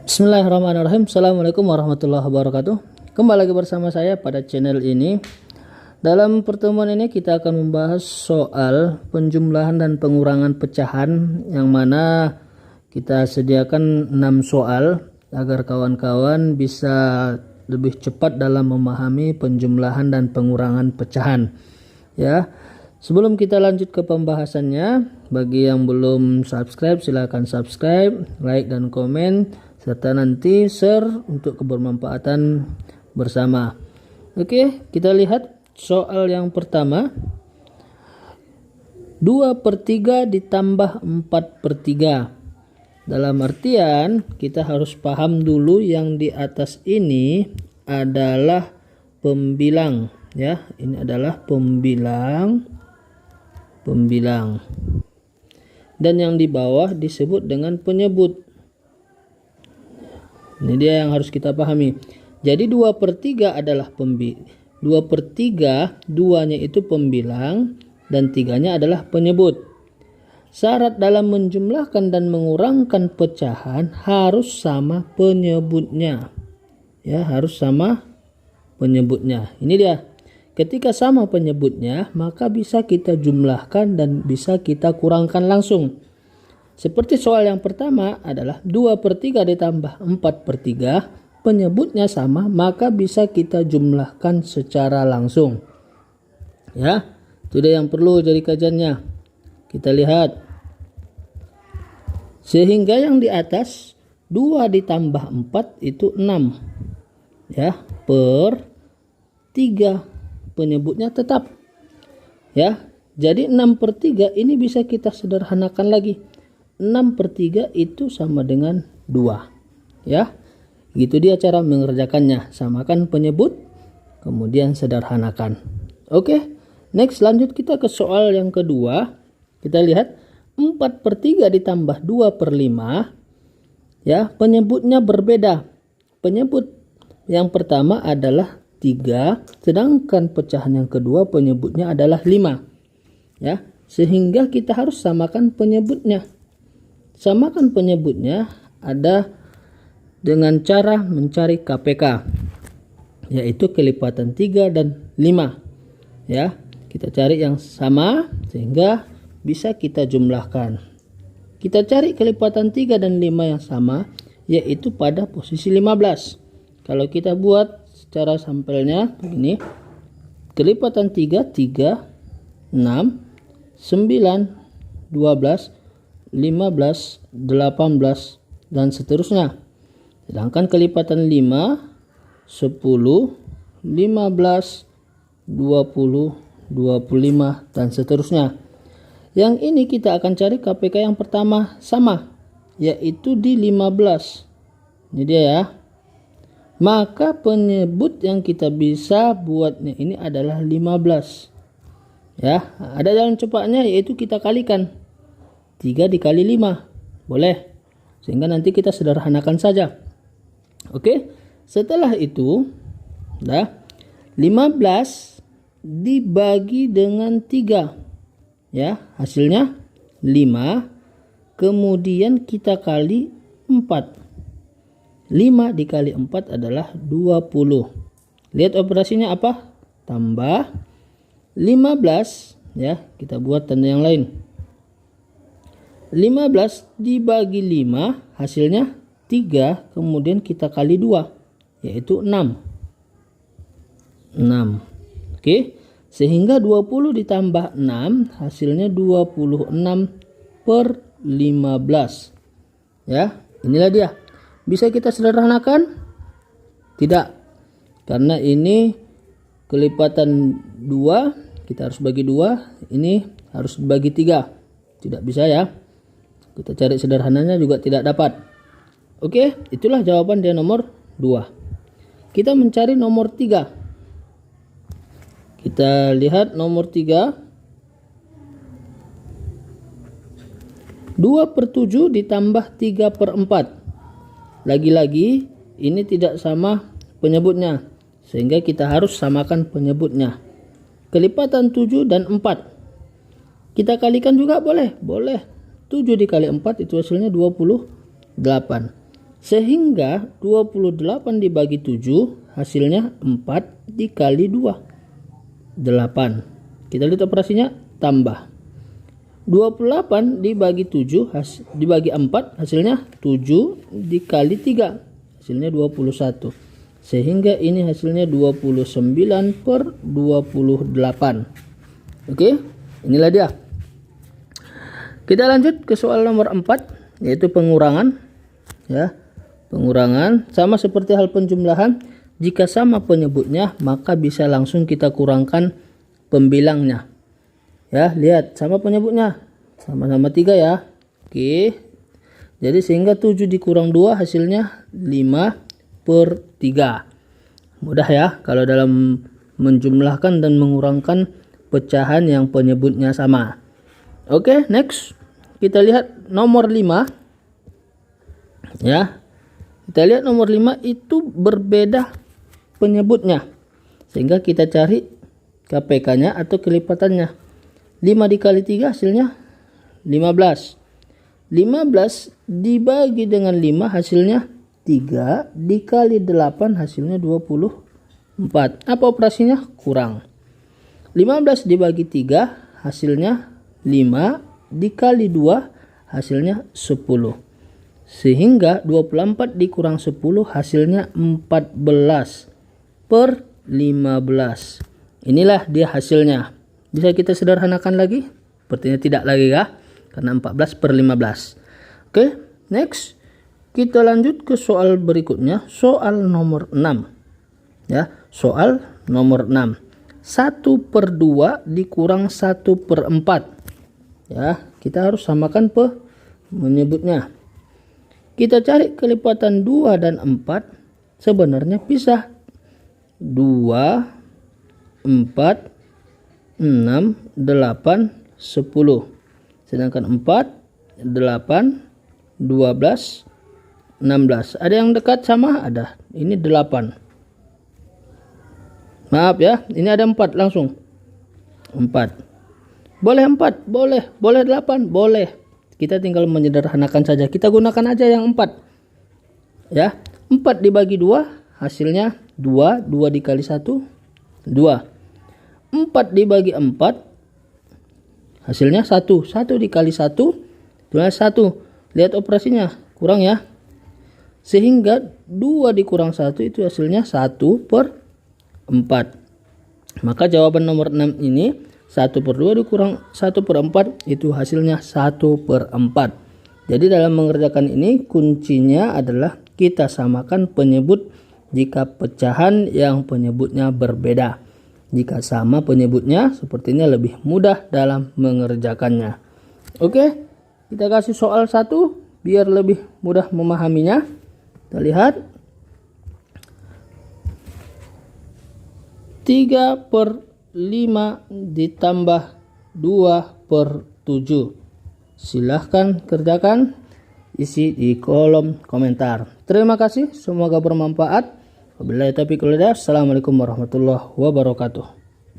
Bismillahirrahmanirrahim. Assalamualaikum warahmatullahi wabarakatuh. Kembali lagi bersama saya pada channel ini. Dalam pertemuan ini kita akan membahas soal penjumlahan dan pengurangan pecahan, yang mana kita sediakan 6 soal agar kawan-kawan bisa lebih cepat dalam memahami penjumlahan dan pengurangan pecahan. Ya. Sebelum kita lanjut ke pembahasannya, bagi yang belum subscribe silahkan subscribe, like dan komen, serta nanti share untuk kebermanfaatan bersama. Oke, kita lihat soal yang pertama. 2/3 ditambah 4/3. Dalam artian kita harus paham dulu yang di atas ini adalah pembilang, ya. Ini adalah pembilang. Dan yang di bawah disebut dengan penyebut. Ini dia yang harus kita pahami. Jadi 2/3 adalah 2/3, 2-nya itu pembilang dan 3-nya adalah penyebut. Syarat dalam menjumlahkan dan mengurangkan pecahan harus sama penyebutnya. Ya, harus sama penyebutnya. Ini dia. Ketika sama penyebutnya, maka bisa kita jumlahkan dan bisa kita kurangkan langsung. Seperti soal yang pertama adalah 2/3 ditambah 4/3, penyebutnya sama, maka bisa kita jumlahkan secara langsung. Ya, itu dia yang perlu jadi kajiannya. Kita lihat. Sehingga yang di atas 2 ditambah 4 itu 6. Ya, per 3. Penyebutnya tetap. Ya, jadi 6/3 ini bisa kita sederhanakan lagi. 6/3 itu sama dengan 2. Ya, gitu dia cara mengerjakannya. Samakan penyebut, kemudian sederhanakan. Oke, next lanjut kita ke soal yang kedua. Kita lihat 4/3 ditambah 2/5. Ya, penyebutnya berbeda. Penyebut yang pertama adalah 3, sedangkan pecahan yang kedua penyebutnya adalah 5. Ya, sehingga kita harus samakan penyebutnya. Samakan penyebutnya ada dengan cara mencari KPK, yaitu kelipatan 3 dan 5. Ya, kita cari yang sama sehingga bisa kita jumlahkan. Kita cari kelipatan 3 dan 5 yang sama, yaitu pada posisi 15. Kalau kita buat secara sampelnya begini. Kelipatan 3, 6, 9, 12, 15, 18 dan seterusnya. Sedangkan kelipatan 5, 10, 15, 20, 25 dan seterusnya. Yang ini kita akan cari KPK yang pertama sama, yaitu di 15. Ini dia ya. Maka penyebut yang kita bisa buatnya ini adalah 15. Ya, ada jalan cepatnya, yaitu kita kalikan 3 dikali 5. Boleh. Sehingga nanti kita sederhanakan saja. Oke. Setelah itu, 15 dibagi dengan 3. Ya, hasilnya 5. Kemudian kita kali 4. 5 dikali 4 adalah 20. Lihat operasinya apa? Tambah 15, ya, kita buat tanda yang lain. 15 dibagi 5 hasilnya 3, kemudian kita kali 2, yaitu 6. Oke, sehingga 20 ditambah 6 hasilnya 26/15. Ya, inilah dia. Bisa kita sederhanakan? Tidak. Karena ini kelipatan 2, kita harus bagi 2. Ini harus dibagi 3. Tidak bisa ya. Kita cari sederhananya juga tidak dapat. Oke, itulah jawaban dia nomor 2. Kita mencari nomor 3. Kita lihat nomor 3. 2/7 ditambah 3/4. Lagi-lagi ini tidak sama penyebutnya, sehingga kita harus samakan penyebutnya. Kelipatan 7 dan 4. Kita kalikan juga boleh. 7 dikali 4 itu hasilnya 28. Sehingga 28 dibagi 7 hasilnya 4 dikali 2. 8. Kita lihat operasinya, tambah. 28 dibagi 7 dibagi 4 hasilnya 7 dikali 3. Hasilnya 21. Sehingga ini hasilnya 29 per 28. Oke, inilah dia. Kita lanjut ke soal nomor 4, yaitu pengurangan. Ya, pengurangan sama seperti hal penjumlahan. Jika sama penyebutnya, maka bisa langsung kita kurangkan pembilangnya. Ya, lihat sama penyebutnya, sama-sama 3 ya. Oke, jadi sehingga 7 dikurang 2 hasilnya 5 per 3. Mudah ya kalau dalam menjumlahkan dan mengurangkan pecahan yang penyebutnya sama. Oke, next kita lihat nomor 5. Ya, kita lihat nomor 5 itu berbeda penyebutnya, sehingga kita cari KPK-nya atau kelipatannya. 5 dikali 3 hasilnya 15. 15 dibagi dengan 5 hasilnya 3 dikali 8 hasilnya 24. Apa operasinya? Kurang. 15 dibagi 3 hasilnya 5 dikali 2 hasilnya 10. Sehingga 24 dikurang 10 hasilnya 14 per 15. Inilah dia hasilnya. Bisa kita sederhanakan lagi? Sepertinya tidak lagi ya, karena 14 per 15. Oke, next. Kita lanjut ke soal berikutnya, soal nomor 6. Ya, soal nomor 6. 1 per 2 dikurang 1 per 4. Ya, kita harus samakan menyebutnya. Kita cari kelipatan 2 dan 4. Sebenarnya pisah. 2, 4, 6, 8, 10. Sedangkan 4, 8, 12, 16. Ada yang dekat sama? Ada. Ini 8. Maaf ya, ini ada 4 langsung. 4. Boleh 4? Boleh. Boleh 8? Boleh. Kita tinggal menyederhanakan saja. Kita gunakan aja yang 4. Ya, 4 dibagi 2 hasilnya 2. 2 dikali 1 2. 4 dibagi 4 hasilnya 1. 1 dikali 1 itulah 1. Lihat operasinya, kurang ya. Sehingga 2 dikurang 1 itu hasilnya 1 per 4. Maka jawaban nomor 6 ini 1 per 2 dikurang 1 per 4 itu hasilnya 1 per 4. Jadi dalam mengerjakan ini kuncinya adalah kita samakan penyebut jika pecahan yang penyebutnya berbeda. Jika sama penyebutnya, sepertinya lebih mudah dalam mengerjakannya. Oke, kita kasih soal 1 biar lebih mudah memahaminya. Kita lihat. 3 per 5 ditambah 2 per 7. Silahkan kerjakan, isi di kolom komentar. Terima kasih, semoga bermanfaat. Wabillahi taufiq wal hidayah. Assalamualaikum warahmatullahi wabarakatuh.